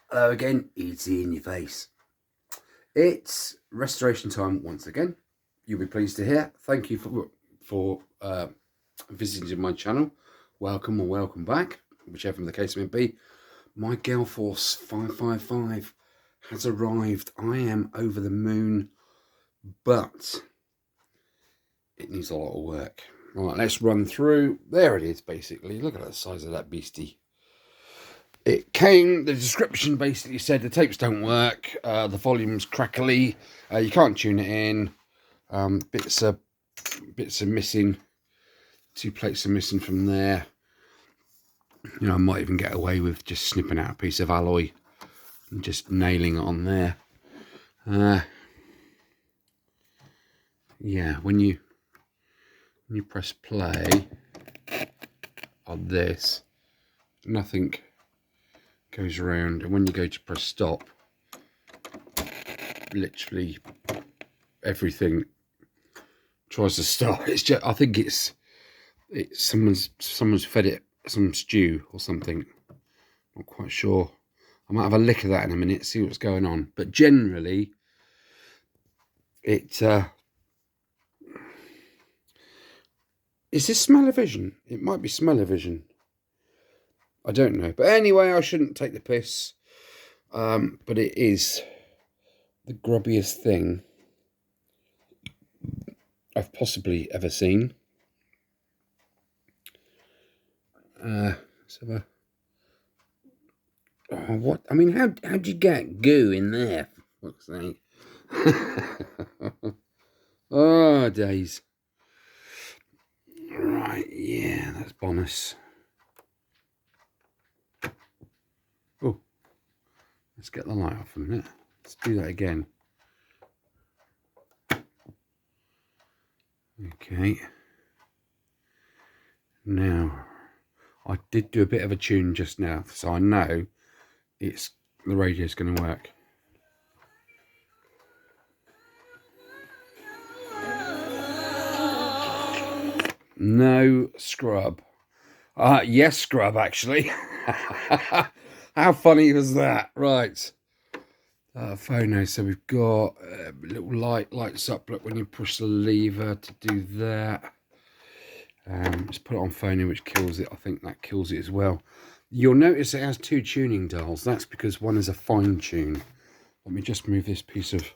Hello again, it's in your face. It's restoration time once again. You'll be pleased to hear. Thank you for visiting my channel. Welcome or welcome back, whichever the case may be. My GF 555 has arrived. I am over the moon, but it needs a lot of work. Right, let's run through. There it is, basically. Look at the size of that beastie. It came, the description basically said the tapes don't work, the volume's crackly, you can't tune it in, bits are missing, 2 plates are missing from there. You know, I might even get away with just snipping out a piece of alloy and just nailing it on there. Yeah, when you press play on this, nothing goes around, and when you go to press stop, literally everything tries to start. It's just, I think it's someone's fed it some stew or something. Not quite sure. I might have a lick of that in a minute, see what's going on. But generally, it is this smell-o-vision? It might be smell-o-vision. I don't know. But anyway, I shouldn't take the piss. But it is the grubbiest thing I've possibly ever seen. What? I mean, how'd you get goo in there? For fuck's sake. Oh, days. Right, yeah, that's bonus. Oh, let's get the light off a minute. Let's do that again. Okay. Now, I did do a bit of a tune just now, so I know the radio's going to work. No scrub. Yes, scrub, actually. How funny was that? Right. Phono. So we've got a little lights up. Look, when you push the lever to do that. Let's put it on phono, which kills it. I think that kills it as well. You'll notice it has 2 tuning dials. That's because one is a fine tune. Let me just move this piece of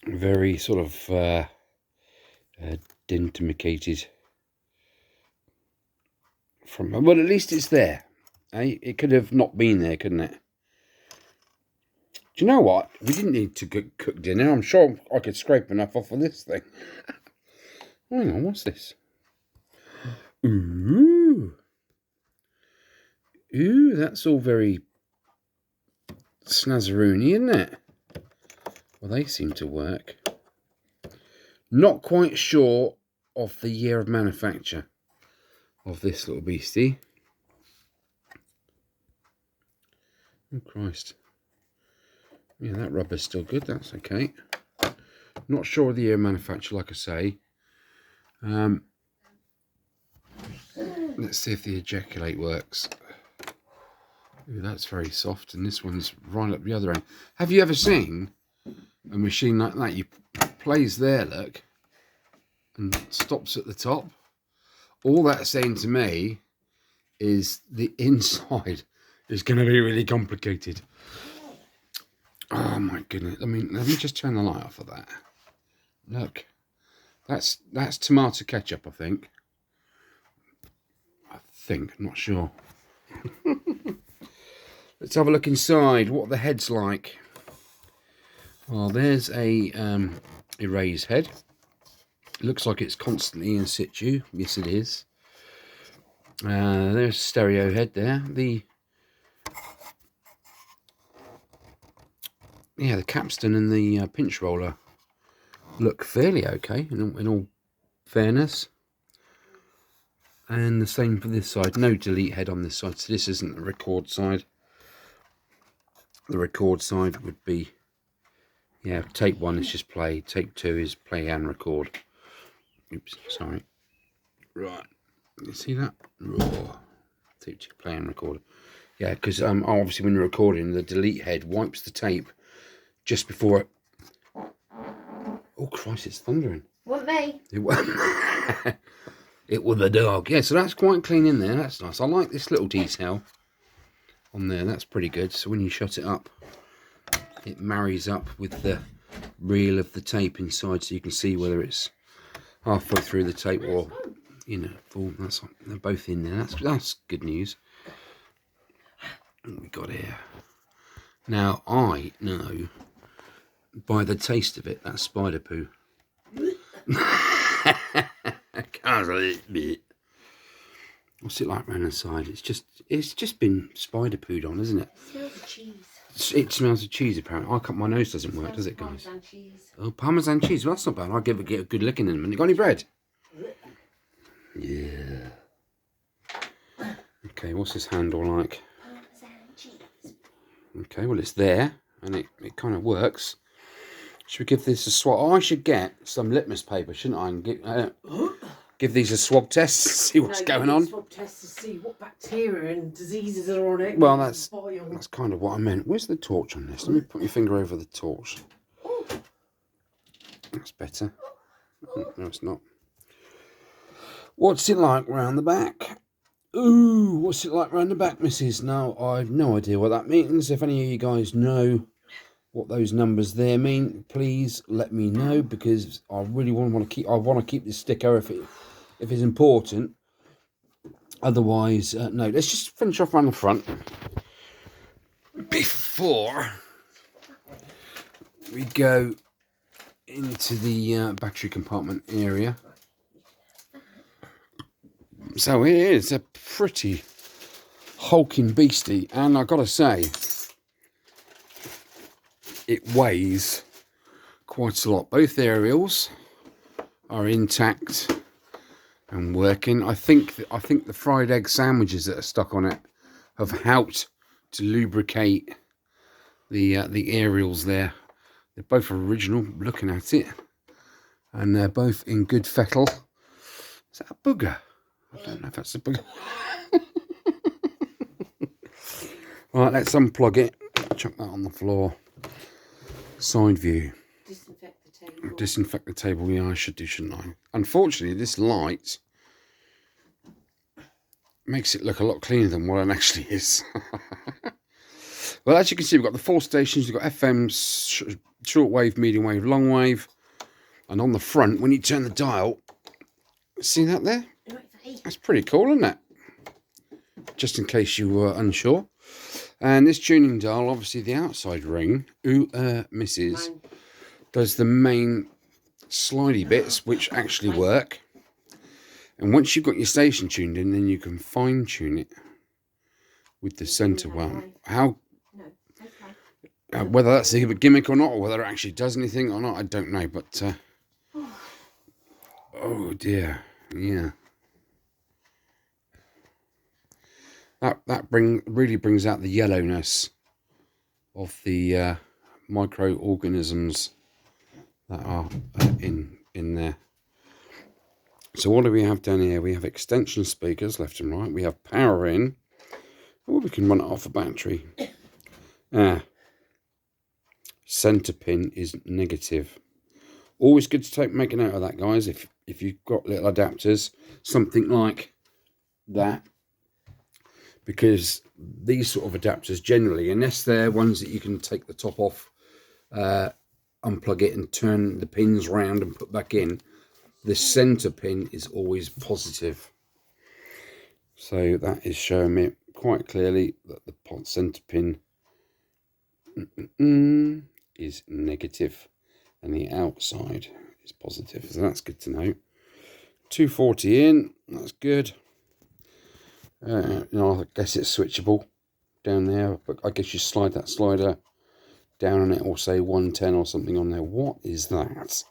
very sort of denticated from, well, at least it's there. It could have not been there, couldn't it? Do you know what? We didn't need to cook dinner. I'm sure I could scrape enough off of this thing. Hang on, what's this? Ooh. Ooh, that's all very snazzaroony, isn't it? Well, they seem to work. Not quite sure of the year of manufacture of this little beastie. Oh, Christ. Yeah, that rubber's still good. That's okay. Not sure of the year of manufacture, like I say. Let's see if the ejaculate works. Ooh, that's very soft, and this one's right up the other end. Have you ever seen a machine like that? You plays there, look, and stops at the top. All that's saying to me is the inside is going to be really complicated. Oh my goodness! I mean, let me just turn the light off of that. Look, that's tomato ketchup, I think. I'm not sure. Let's have a look inside. What the head's like. Well, there's a erase head. It looks like it's constantly in situ. Yes, it is. There's a stereo head there. The capstan and the pinch roller look fairly okay in all fairness. And the same for this side. No delete head on this side. So this isn't the record side. The record side would be, yeah, tape 1 is just play. Tape 2 is play and record. Oops, sorry. Right. You see that? Raw. Tape 2, play and record. Yeah, because obviously when you're recording, the delete head wipes the tape just before it. Oh Christ, it's thundering. What me? It was the dog. Yeah, so that's quite clean in there. That's nice. I like this little detail on there. That's pretty good. So when you shut it up, it marries up with the reel of the tape inside, so you can see whether it's halfway through the tape or, you know, full. They're both in there. That's good news. What we got here? Now I know by the taste of it that's spider poo. What's it like round the side? It's just been spider pooed on, isn't it? It smells of cheese. It smells of cheese apparently. My nose doesn't work, does it, guys? Parmesan cheese. Oh, Parmesan cheese. Well, that's not bad. I'll get a good lick in them. And you got any bread? Yeah. Okay, what's this handle like? Parmesan cheese. Okay, well it's there and it kind of works. Should we give this a swab? Oh, I should get some litmus paper, shouldn't I? And give these a swab test, see what's going on. Swab test to see what bacteria and diseases are on it. Well, that's kind of what I meant. Where's the torch on this? Let me put your finger over the torch. That's better. No, it's not. What's it like round the back? Ooh, what's it like round the back, missus? Now, I've no idea what that means. If any of you guys know what those numbers there mean, please let me know, because I really want to keep this sticker if it's important. Otherwise, no. Let's just finish off around the front before we go into the battery compartment area. So it is a pretty hulking beastie, and I've got to say, it weighs quite a lot. Both aerials are intact and working. I think the fried egg sandwiches that are stuck on it have helped to lubricate the aerials there. They're both original, looking at it, and they're both in good fettle. Is that a booger? I don't know if that's a booger. Right, let's unplug it. Chuck that on the floor. Side view. Disinfect the table. Disinfect the table. Yeah, I should do, shouldn't I? Unfortunately, this light makes it look a lot cleaner than what it actually is. Well, as you can see, we've got the 4 stations. We've got FM, shortwave, medium wave, long wave. And on the front, when you turn the dial, see that there? That's pretty cool, isn't it? Just in case you were unsure. And this tuning dial, obviously the outside ring, misses, does the main slidey bits, which actually work. And once you've got your station tuned in, then you can fine tune it with the centre one. Whether that's a gimmick or not, or whether it actually does anything or not, I don't know. But oh dear, yeah. That really brings out the yellowness of the microorganisms that are in there. So what do we have down here? We have extension speakers left and right. We have power in. Oh, we can run it off a battery. Center pin is negative. Always good to make a note of that, guys. If you've got little adapters, something like that. Because these sort of adapters generally, unless they're ones that you can take the top off, unplug it and turn the pins round and put back in, the center pin is always positive. So that is showing me quite clearly that the center pin is negative and the outside is positive. So that's good to know. 240 in, that's good. You know, I guess it's switchable down there, but I guess you slide that slider down and it will say 110 or something on there. What is that?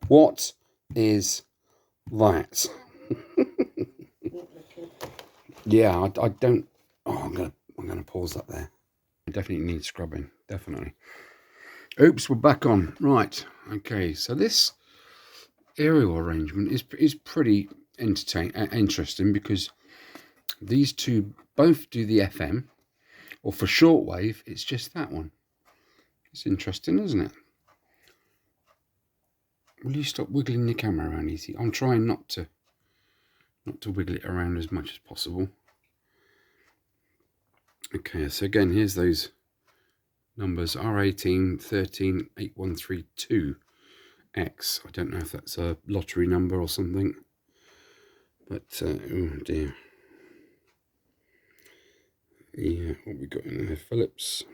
What is that? Yeah, I don't. Oh, I'm gonna pause that there. Definitely needs scrubbing. Definitely. Oops, we're back on. Right. Okay. So this aerial arrangement is pretty interesting because these two both do the FM, or for shortwave, it's just that one. It's interesting, isn't it? Will you stop wiggling your camera around, Easy? I'm trying not to wiggle it around as much as possible. Okay, so again, here's those numbers: R18 13 8132X. I don't know if that's a lottery number or something, but oh dear. Yeah, what we got in there? Phillips,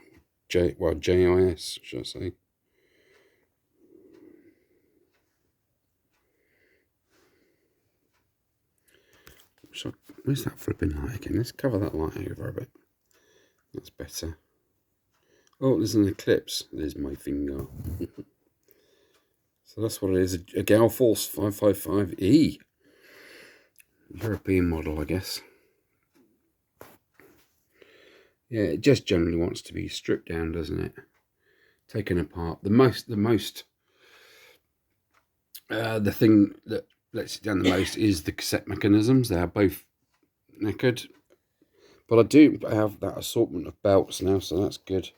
JIS, should I say? So, where's that flipping light again? Let's cover that light over a bit. That's better. Oh, there's an eclipse. There's my finger. So that's what it is. A Gal Force 555E. European model, I guess. Yeah, it just generally wants to be stripped down, doesn't it? Taken apart. The thing that lets it down the most is the cassette mechanisms. They are both knackered. But I do have that assortment of belts now, so that's good.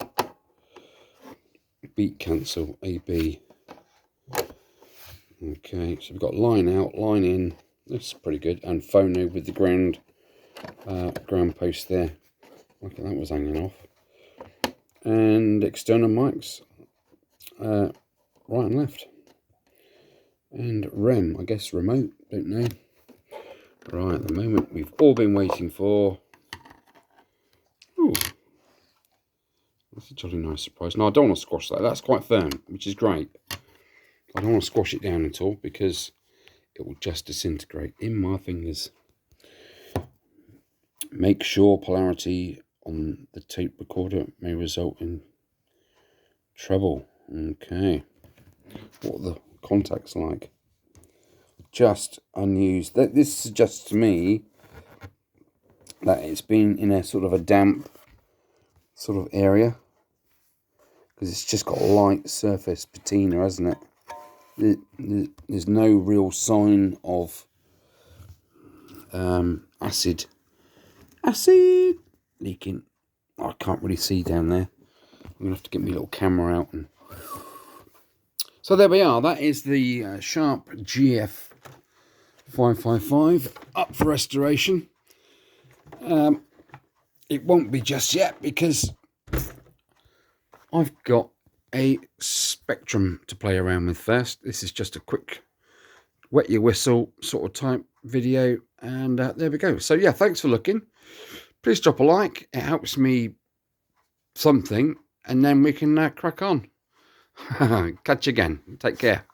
Beat cancel, AB. Okay, so we've got line out, line in. This is pretty good. And phono with the ground post there. Look at that, was hanging off. And external mics, right and left. And REM, I guess remote, don't know. Right, at the moment we've all been waiting for. Ooh, that's a jolly nice surprise. No, I don't want to squash that. That's quite firm, which is great. I don't want to squash it down at all because it will just disintegrate in my fingers. Make sure polarity on the tape recorder may result in treble. Okay. What are the contacts like? Just unused. This suggests to me that it's been in a sort of a damp sort of area, because it's just got a light surface patina, hasn't it? There's no real sign of acid leaking. I can't really see down there. I'm gonna have to get my little camera out. And so there we are. That is the Sharp GF555 up for restoration. It won't be just yet because I've got a Spectrum to play around with first. This is just a quick wet your whistle sort of type video, and there we go. So yeah, thanks for looking. Please drop a like, it helps me something, and then we can crack on. Catch you again. Take care.